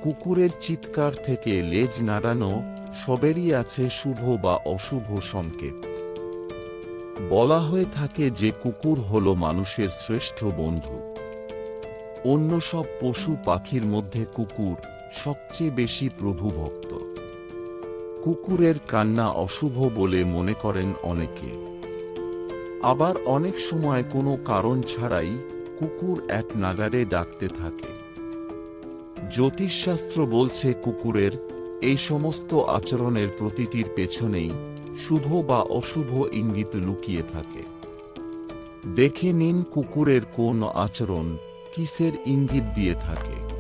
কুকুরের চিৎকার থেকে লেজ নাড়ানো সবেরই আছে শুভ বা অশুভ সংকেত। বলা হয়ে থাকে যে কুকুর হলো মানুষের শ্রেষ্ঠ বন্ধু। অন্য সব পশু পাখির মধ্যে কুকুর সবচেয়ে বেশি প্রভুভক্ত। কুকুরের কান্না অশুভ বলে মনে করেন অনেকে। আবার অনেক সময় কোনো কারণ ছাড়াই কুকুর এক নাগাড়ে ডাকতে থাকে। জ্যোতিষশাস্ত্র বলছে কুকুরের এই সমস্ত আচরণের প্রতিটির পেছনেই শুভ বা অশুভ ইঙ্গিত লুকিয়ে থাকে। দেখে নিন কুকুরের কোন আচরণ কিসের ইঙ্গিত দিয়ে থাকে।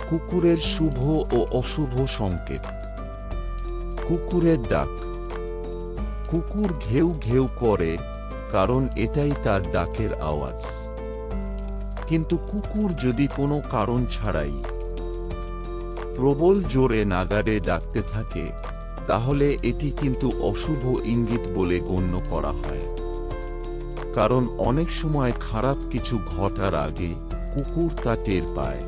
কুকুরের শুভ ও অশুভ সংকেত। কুকুরের ডাক। কুকুর ঘেউ ঘেউ করে, কারণ এটাই তার ডাকের আওয়াজ। কিন্তু কুকুর যদি কোনো কারণ ছাড়াই প্রবল জোরে নাগাড়ে ডাকতে থাকে, তাহলে এটি কিন্তু অশুভ ইঙ্গিত বলে গণ্য করা হয়। কারণ অনেক সময় খারাপ কিছু ঘটার আগে কুকুর তা টের পায়।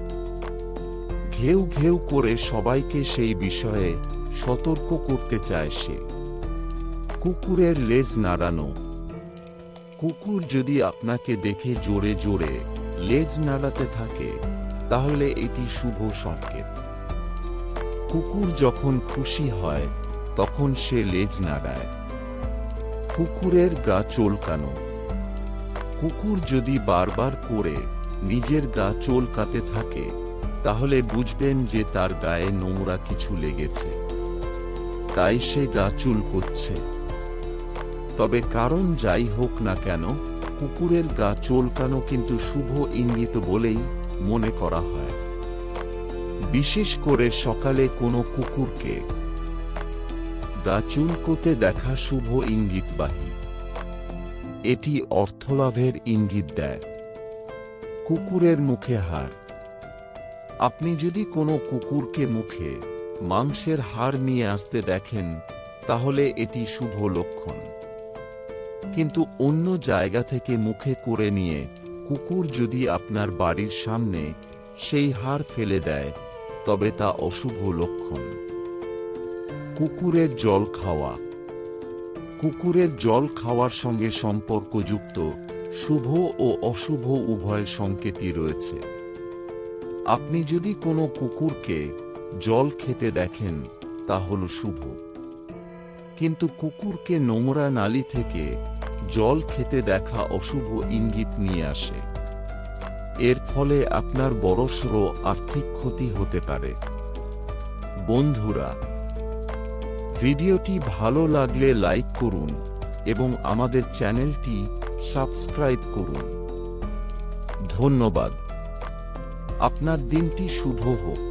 ঘেউ ঘেউ করে সবাইকে সেই বিষয়ে সতর্ক করতে চায় সে। কুকুরের লেজ নাড়ানো। কুকুর যদি আপনাকে দেখে জোরে জোরে লেজ নাড়াতে থাকে, তাহলে এটি শুভ সংকেত। কুকুর যখন খুশি হয় তখন সে লেজ নাড়ায়। কুকুরের গা চুলকানো। কুকুর যদি বারবার করে নিজের গা চুলকাতে থাকে, তাহলে বুঝবেন যে তার গায়ে নোংরা কিছু লেগেছে, তাই সে গা চুলকোচ্ছে। তবে কারণ যাই হোক না কেন, কুকুরের গা চুলকানো কিন্তু শুভ ইঙ্গিত বলেই মনে করা হয়। বিশেষ করে সকালে কোনো কুকুরকে গা চুলকোতে দেখা শুভ ইঙ্গিতবাহী। এটি অর্থলাভের ইঙ্গিত দেয়। কুকুরের মুখে হাড়। আপনি যদি কোনো কুকুরকে মুখে মাংসের হাড় নিয়ে আসতে দেখেন, তাহলে এটি শুভ লক্ষণ। কিন্তু অন্য জায়গা থেকে মুখে করে নিয়ে কুকুর যদি আপনার বাড়ির সামনে সেই হাড় ফেলে দেয়, তবে তা অশুভ লক্ষণ। কুকুরের জল খাওয়া। কুকুরের জল খাওয়ার সঙ্গে সম্পর্কযুক্ত শুভ ও অশুভ উভয় সংকেতই রয়েছে। আপনি যদি কোনো কুকুরকে জল খেতে দেখেন, তা হল শুভ। কিন্তু কুকুরকে নোংরা নালী থেকে জল খেতে দেখা অশুভ ইঙ্গিত নিয়ে আসে। এর ফলে আপনার বড়সড় আর্থিক ক্ষতি হতে পারে। বন্ধুরা, ভিডিওটি ভালো লাগলে লাইক করুন এবং আমাদের চ্যানেলটি সাবস্ক্রাইব করুন। ধন্যবাদ। আপনার দিনটি শুভ হোক।